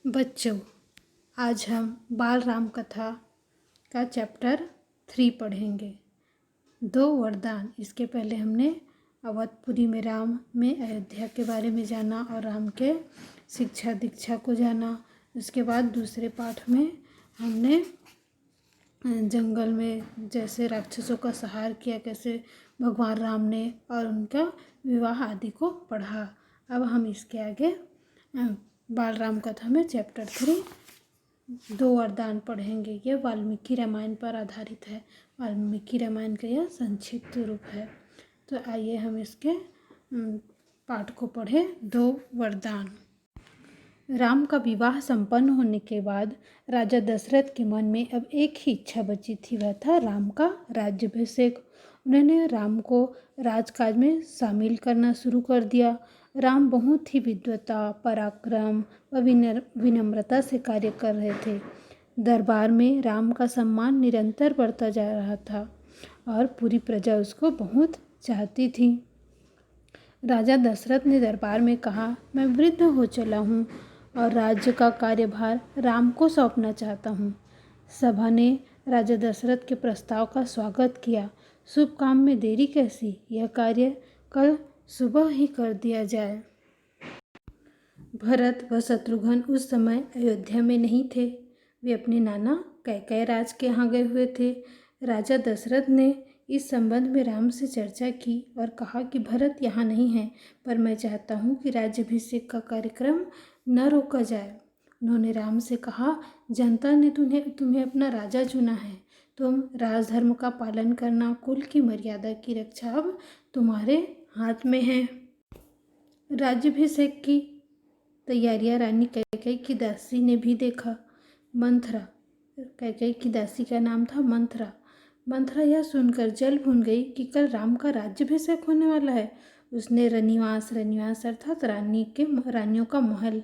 बच्चों, आज हम बाल राम कथा का चैप्टर 3 पढ़ेंगे। 2 वरदान। इसके पहले हमने अवधपुरी में राम में अयोध्या के बारे में जाना और राम के शिक्षा दीक्षा को जाना। उसके बाद दूसरे पाठ में हमने जंगल में जैसे राक्षसों का संहार किया, कैसे भगवान राम ने, और उनका विवाह आदि को पढ़ा। अब हम इसके आगे बाल राम कथा में चैप्टर 3 2 वरदान पढ़ेंगे। यह वाल्मीकि रामायण पर आधारित है। वाल्मीकि रामायण का यह संक्षिप्त रूप है। तो आइए हम इसके पाठ को पढ़ें। 2 वरदान। राम का विवाह संपन्न होने के बाद राजा दशरथ के मन में अब एक ही इच्छा बची थी, वह था राम का राज्याभिषेक। उन्होंने राम को राजकाज में शामिल करना शुरू कर दिया। राम बहुत ही विद्वता, पराक्रम व विनम्रता से कार्य कर रहे थे। दरबार में राम का सम्मान निरंतर बढ़ता जा रहा था और पूरी प्रजा उसको बहुत चाहती थी। राजा दशरथ ने दरबार में कहा, मैं वृद्ध हो चला हूँ और राज्य का कार्यभार राम को सौंपना चाहता हूँ। सभा ने राजा दशरथ के प्रस्ताव का स्वागत किया। शुभ काम में देरी कैसी, यह कार्य कल सुबह ही कर दिया जाए। भरत व शत्रुघ्न उस समय अयोध्या में नहीं थे। वे अपने नाना कैकेयी राज के यहाँ गए हुए थे। राजा दशरथ ने इस संबंध में राम से चर्चा की और कहा कि भरत यहाँ नहीं है, पर मैं चाहता हूँ कि राज्याभिषेक का कार्यक्रम न रोका जाए। उन्होंने राम से कहा, जनता ने तुम्हें अपना राजा चुना है। तुम राजधर्म का पालन करना, कुल की मर्यादा की रक्षा अब तुम्हारे हाथ में है। राज्याभिषेक की तैयारियां रानी कैकेयी की दासी ने भी देखा। मंथरा, कैकेयी की दासी का नाम था मंथरा। मंथरा यह सुनकर जल भून गई कि कल राम का राज्याभिषेक होने वाला है। उसने रनिवास अर्थात रानियों का महल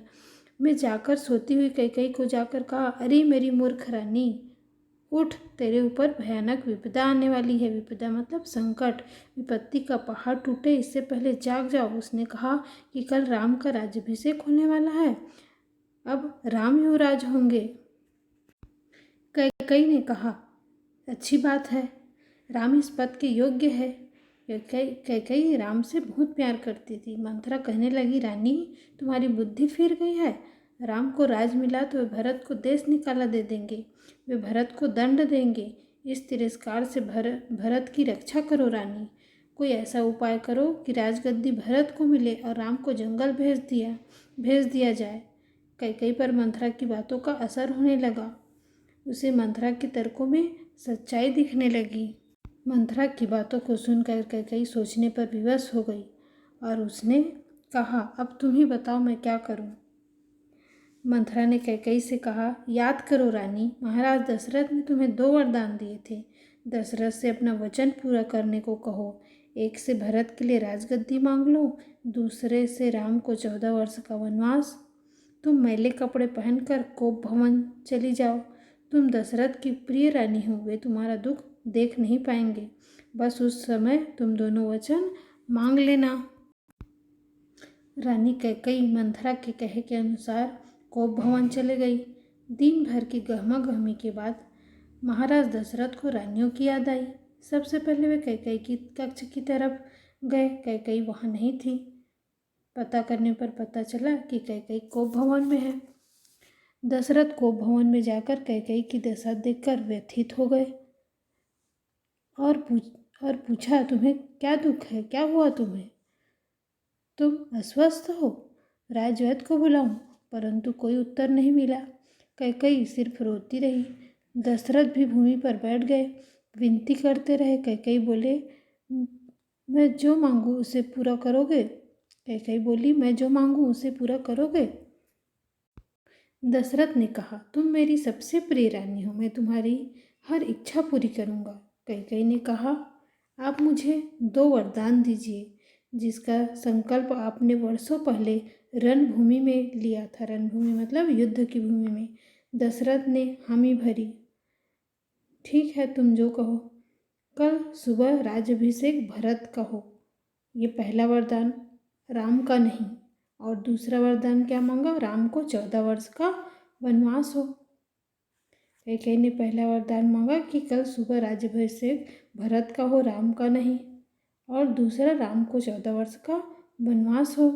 में जाकर सोती हुई कैकेयी को जाकर कहा, अरे मेरी मूर्ख रानी, उठ, तेरे ऊपर भयानक विपदा आने वाली है। विपदा मतलब संकट, विपत्ति का पहाड़ टूटे इससे पहले जाग जाओ। उसने कहा कि कल राम का राज्याभिषेक होने वाला है, अब राम युवराज होंगे। कैकेयी ने कहा, अच्छी बात है, राम इस पद के योग्य है। कैकेयी राम से बहुत प्यार करती थी। मंथरा कहने लगी, रानी, तुम्हारी बुद्धि फिर गई है। राम को राज मिला तो वे भरत को देश निकाला दे देंगे, वे भरत को दंड देंगे। इस तिरस्कार से भरत की रक्षा करो रानी। कोई ऐसा उपाय करो कि राजगद्दी भरत को मिले और राम को जंगल भेज दिया जाए। कैकेयी पर मंथरा की बातों का असर होने लगा। उसे मंथरा के तर्कों में सच्चाई दिखने लगी। मंथरा की बातों को सुनकर कैकेयी सोचने पर विवश हो गई और उसने कहा, अब तुम ही बताओ मैं क्या करूं। मंथरा ने कैकेयी से कहा, याद करो रानी, महाराज दशरथ ने तुम्हें 2 वरदान दिए थे। दशरथ से अपना वचन पूरा करने को कहो। एक से भरत के लिए राजगद्दी मांग लो, दूसरे से राम को 14 वर्ष का वनवास। तुम मैले कपड़े पहनकर कोप भवन चली जाओ। तुम दशरथ की प्रिय रानी हो, वे तुम्हारा दुख देख नहीं पाएंगे। बस उस समय तुम दोनों वचन मांग लेना। रानी कैकेयी मंथरा के कहे के अनुसार कोप भवन चले गई। दिन भर की गहमा गहमी के बाद महाराज दशरथ को रानियों की याद आई। सबसे पहले वे कैकेयी की कक्ष की तरफ गए। कैकेयी वहाँ नहीं थी। पता करने पर पता चला कि कैकेयी कोप भवन में है। दशरथ कोप भवन में जाकर कैकेयी की दशा देखकर व्यथित हो गए और पूछा, तुम्हें क्या दुख है, क्या हुआ तुम्हें? तुम अस्वस्थ हो, राजवैद्य को बुलाऊं? परंतु कोई उत्तर नहीं मिला। कैकेयी सिर्फ रोती रही। दशरथ भी भूमि पर बैठ गए, विनती करते रहे। कैकेयी बोले, मैं जो मांगू उसे पूरा करोगे? कैकेयी बोली, मैं जो मांगू उसे पूरा करोगे? दशरथ ने कहा, तुम मेरी सबसे प्रिय रानी हो, मैं तुम्हारी हर इच्छा पूरी करूँगा। कैकेयी ने कहा, आप मुझे 2 वरदान दीजिए जिसका संकल्प आपने वर्षों पहले रणभूमि में लिया था। रणभूमि मतलब युद्ध की भूमि में। दशरथ ने हामी भरी। ठीक है, तुम जो कहो। कल सुबह राज्याभिषेक भरत का हो। ये पहला वरदान, राम का नहीं। और दूसरा वरदान क्या मांगा? राम को 14 वर्ष का वनवास हो। कैकेयी ने पहला वरदान मांगा कि कल सुबह राज्याभिषेक भरत का हो, राम का नहीं। और दूसरा, राम को 14 वर्ष का वनवास हो।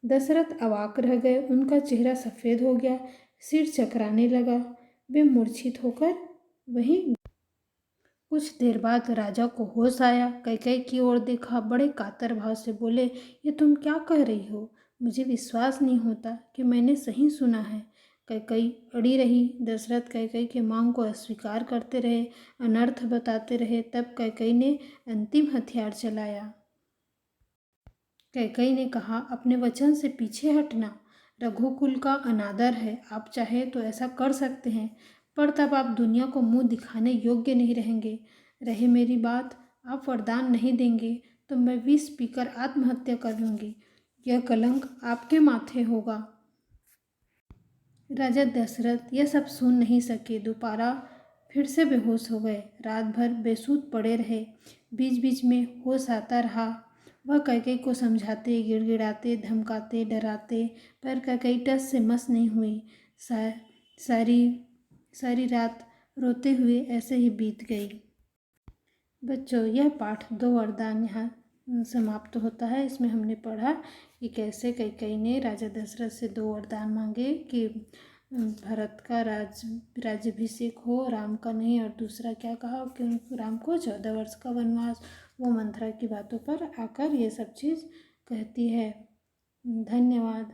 दशरथ अवाक रह गए, उनका चेहरा सफ़ेद हो गया, सिर चकराने लगा, वे मूर्छित होकर वहीं। कुछ देर बाद राजा को होश आया, कैकेयी की ओर देखा, बड़े कातर भाव से बोले, ये तुम क्या कह रही हो? मुझे विश्वास नहीं होता कि मैंने सही सुना है। कैकेयी अड़ी रही। दशरथ कैकेयी के मांग को अस्वीकार करते रहे, अनर्थ बताते रहे। तब कैकेयी ने अंतिम हथियार चलाया। कैकेयी ने कहा, अपने वचन से पीछे हटना रघुकुल का अनादर है। आप चाहे तो ऐसा कर सकते हैं, पर तब आप दुनिया को मुंह दिखाने योग्य नहीं रहेंगे। रहे मेरी बात, आप वरदान नहीं देंगे तो मैं विष पीकर आत्महत्या कर लूँगी। यह कलंक आपके माथे होगा। राजा दशरथ यह सब सुन नहीं सके। दोबारा फिर से बेहोश हो गए। रात भर बेसुध पड़े रहे। बीच बीच में होश आता रहा। वह कैकेयी को समझाते, गिड़गिड़ाते, धमकाते, डराते, पर कैकेयी टस से मस नहीं हुई। सारी सारी रात रोते हुए ऐसे ही बीत गई। बच्चों, यह पाठ 2 वरदान यहाँ समाप्त होता है। इसमें हमने पढ़ा कि कैसे कैकेयी ने राजा दशरथ से 2 वरदान मांगे कि भरत का राज्याभिषेक हो, राम का नहीं। और दूसरा क्या कहा कि राम को 14 वर्ष का वनवास। वो मंथरा की बातों पर आकर ये सब चीज़ कहती है। धन्यवाद।